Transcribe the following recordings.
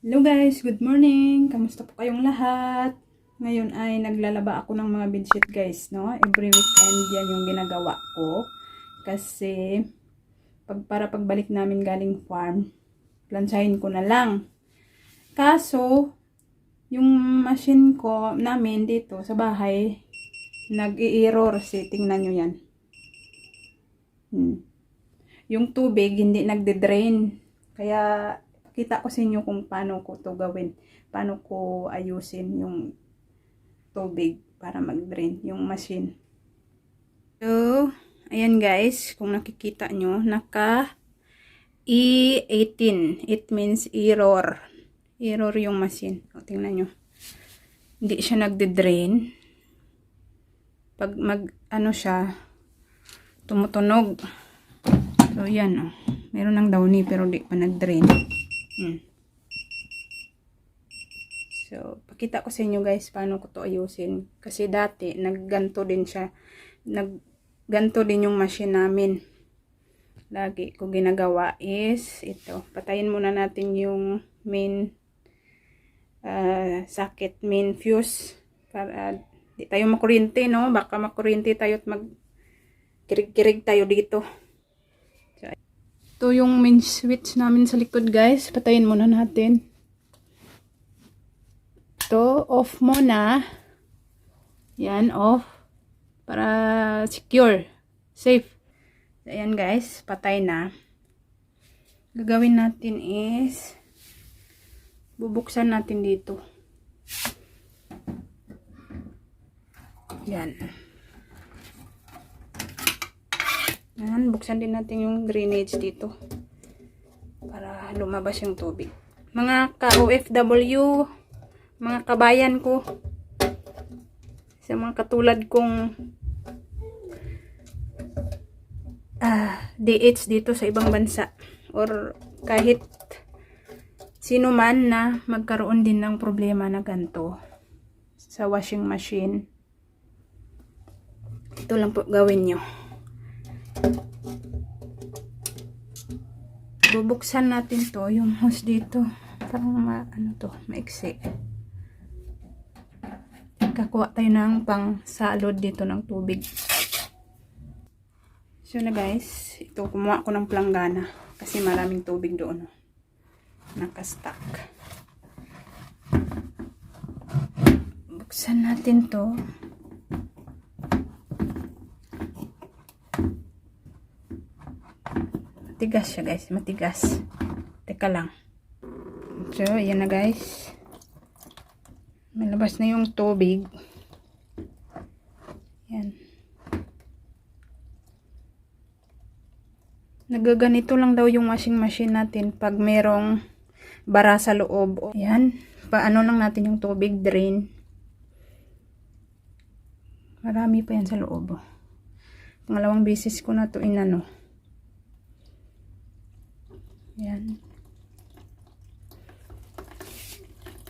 Hello guys, good morning. Kamusta po kayong lahat? Ngayon ay naglalaba ako ng mga bedsheet guys, no? Every weekend yan yung ginagawa ko. Kasi para pagbalik namin galing farm, plansahin ko na lang. Kaso, yung machine ko namin dito sa bahay, nag-i-error. Tingnan nyo yan. Yung tubig hindi nagde-drain. Kaya kita ko sa inyo kung paano ko to gawin. Paano ko ayusin yung tubig para mag-drain yung machine. So, ayan guys, kung nakikita nyo, naka E18. It means error. Error yung machine. O, tingnan nyo. Hindi siya nagde-drain. Pag ano siya, tumutunog. So, yan o. Meron ng downy pero di pa nag-drain. So, pakita ko sa inyo guys paano ko to ayusin. Kasi dati, nagganto din siya. Nagganto din yung machine namin. Lagi ko ginagawa is ito. Patayin muna natin yung main socket, main fuse. Para di tayo makuryente, no? Baka makuryente tayo at magkirig-kirig tayo dito. Ito yung main switch namin sa likod guys. Patayin muna natin. Ito, off muna. Yan, off. Para secure. Safe. Ayan guys, patay na. Gagawin natin is bubuksan natin dito. Yan. Yan, buksan din natin yung drainage dito para lumabas yung tubig. Mga ka-OFW, mga kabayan ko, sa mga katulad kong DH dito sa ibang bansa or kahit sino man na magkaroon din ng problema na ganito sa washing machine, ito lang po gawin nyo. Bubuksan natin to, yung hose dito. Parang maiksi. Kakuha tayo ng pang salod dito ng tubig. So na guys, ito kumuha ko ng planggana. Kasi maraming tubig doon. Nakastack. Buksan natin to. Matigas siya guys, matigas. Teka lang. So, ayan na guys. Malabas na yung tubig. Yan. Nagaganito lang daw yung washing machine natin pag merong bara sa loob. Ayan. Paano lang natin yung tubig, drain. Marami pa yan sa loob. Pangalawang beses ko na to inano. Yan.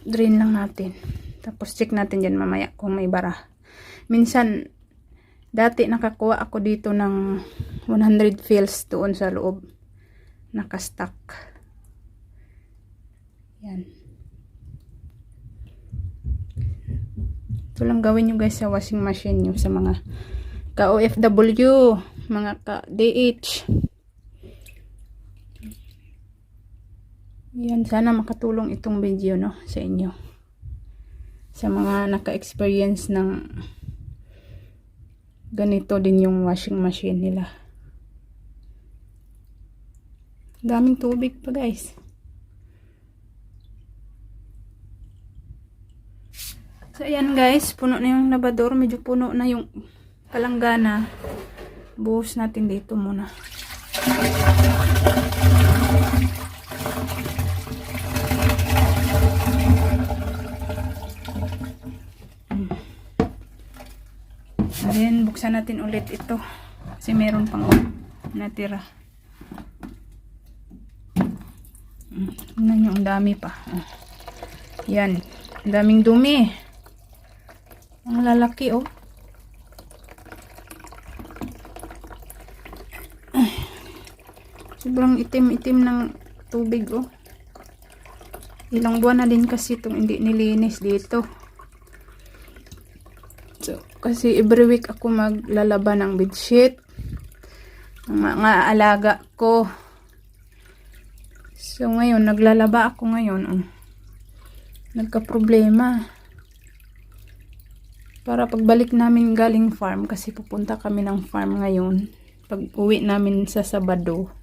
Drain lang natin. Tapos check natin dyan mamaya kung may bara. Minsan, dati nakakuha ako dito ng 100 fills doon sa loob. Nakastack. Yan. Ito lang gawin nyo guys sa washing machine nyo sa mga ka-OFW, mga ka-DH. Yan, sana makatulong itong video no sa inyo. Sa mga naka-experience ng ganito din yung washing machine nila. Daming tubig pa guys. So ayan guys, puno na yung labador, medyo puno na yung palanggana. Buhos natin dito muna. Then, buksan natin ulit ito. Kasi meron pang natira. Tingnan nyo, ang dami pa. Yan. Ang daming dumi. Ang lalaki, oh. Sobrang itim-itim ng tubig, oh. Ilang buwan na din kasi itong hindi nilinis dito. So, kasi every week ako maglalaba ng bedsheet. Ang mga alaga ko. So, ngayon, naglalaba ako ngayon. Nagka-problema. Para pagbalik namin galing farm, kasi pupunta kami ng farm ngayon. Pag uwi namin sa Sabado,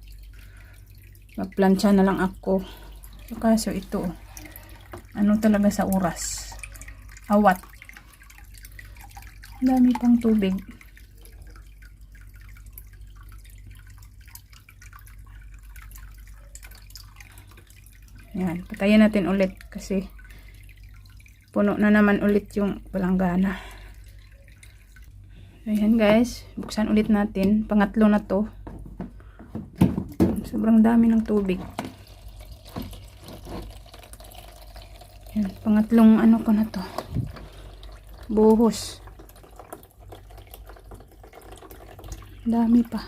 magplansya na lang ako. So, kaso ito, ano talaga sa oras? Awat. Dami pang tubig. Yan, patayin natin ulit kasi puno na naman ulit yung palanggana. Ayan guys, buksan ulit natin. Pangatlo na to. Sobrang dami ng tubig. Ayan, pangatlong ano ko na to. Buhos. Dami pa.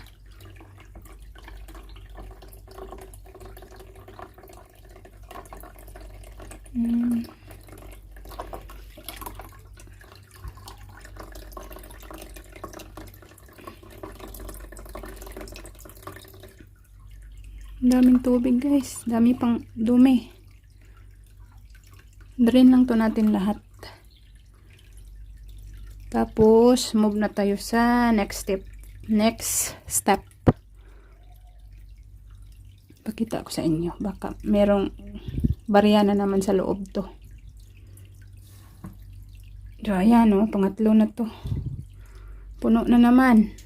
Daming tubig guys. Dami pang dumi. Drain lang to natin lahat. Tapos, move na tayo sa next step. Next step. Pakita ko sa inyo. Baka merong barya na naman sa loob to. So, ayan o. Pangatlo na to. Puno na naman.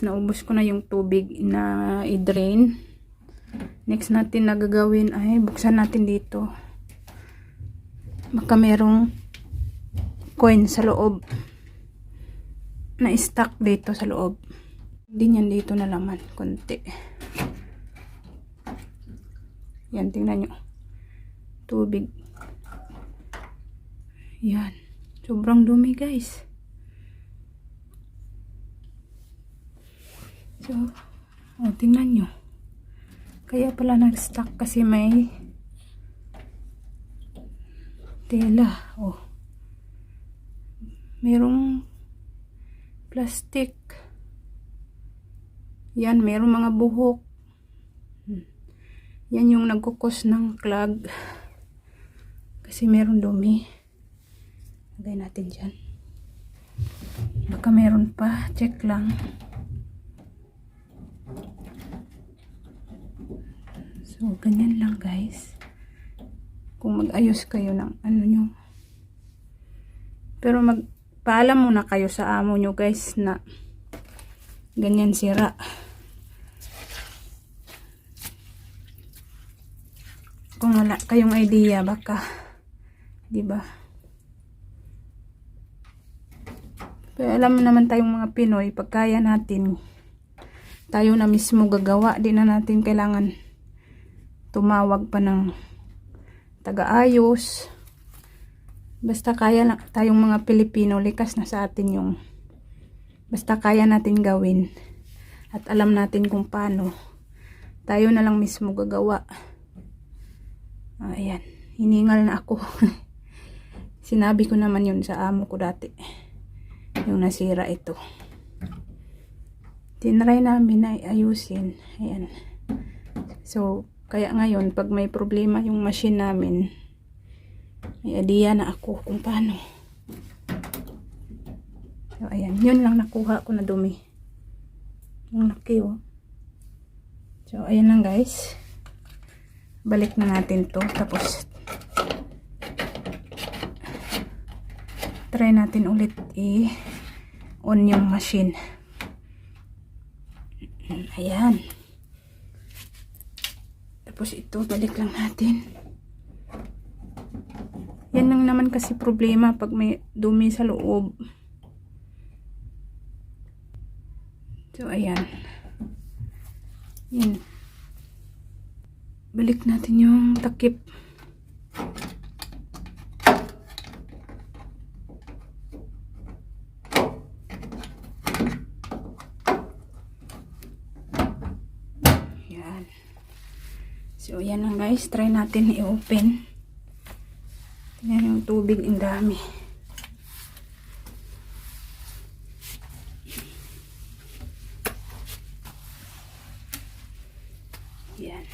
Naubos ko na yung tubig na i-drain. Next natin na gagawin ay buksan natin dito. Baka merong coin sa loob na stuck dito sa loob. Din yan dito na laman konti. Yan, tingnan nyo. Tubig. Yan. Sobrang dumi guys. So, tingnan nyo. Kaya pala nag-stuck kasi may tela. Merong plastic. Yan, merong mga buhok. Yan yung nagkukos ng clog. Kasi merong dumi. Lagay natin dyan. Baka meron pa. Check lang. So, ganyan lang guys. Kung mag-ayos kayo ng ano nyo. Pero magpaalam muna kayo sa amo nyo guys na ganyan sira. Kung wala kayong idea, baka, diba? Pero alam naman tayong mga Pinoy, pagkaya natin, tayo na mismo gagawa. Di na natin kailangan tumawag pa ng taga-ayos. Basta kaya lang tayong mga Pilipino, likas na sa atin yung basta kaya natin gawin at alam natin kung paano, tayo na lang mismo gagawa. Ayan, hiningal na ako. Sinabi ko naman yun sa amo ko dati, yung nasira ito. Tinry namin na ayusin. Ayan. So, kaya ngayon, pag may problema yung machine namin, may idea na ako kung paano. So, ayan. Yun lang nakuha ko na dumi. Yung laki, oh. So, ayan lang guys. balik na natin to, tapos try natin ulit on yung machine. Ayan. Tapos ito, balik lang natin. Yan lang naman kasi problema pag may dumi sa loob. So, ayan. Yan. Balik natin yung takip. Yan. So, yan lang guys. Try natin i-open. Tingnan yung tubig. Ang dami. Yan.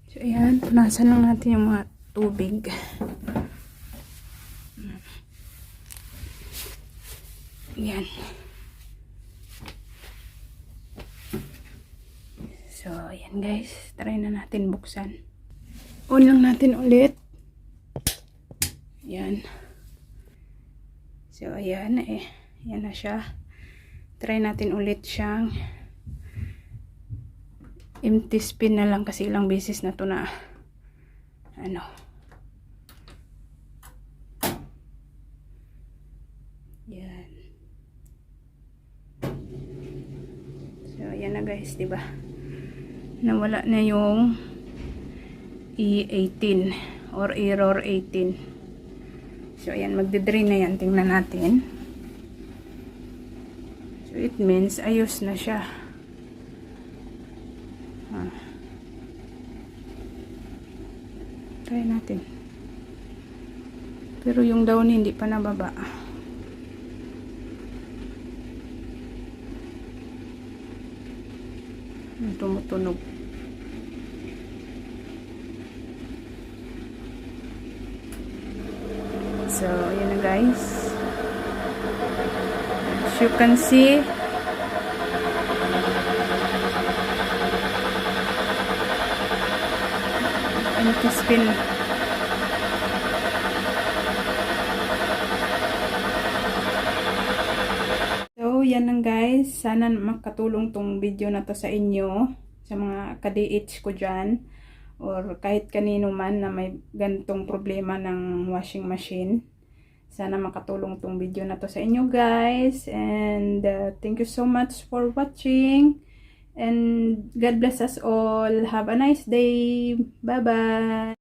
So, ayan. Punasan lang natin yung mga tubig. Yan. So, ayan guys. Try na natin buksan. On lang natin ulit. Yan. So, ayan. Yan na siya. Try natin ulit siyang empty spin na lang kasi ilang beses na to na ano. Yan. So, ayan na guys, diba? Nawala na yung E18 or error 18. So, ayan, magde-drain na yan. Tingnan natin. So, it means ayos na siya. Try natin. Pero yung down hindi pa nababa. Tumutunog. So, ayan na guys. As you can see, empty spin. So, yan lang guys. Sana makatulong tong video na to sa inyo, sa mga ka-DH ko dyan, or kahit kanino man na may gantong problema ng washing machine. Sana makatulong tong video na to sa inyo guys. And thank you so much for watching. And God bless us all. Have a nice day. Bye-bye.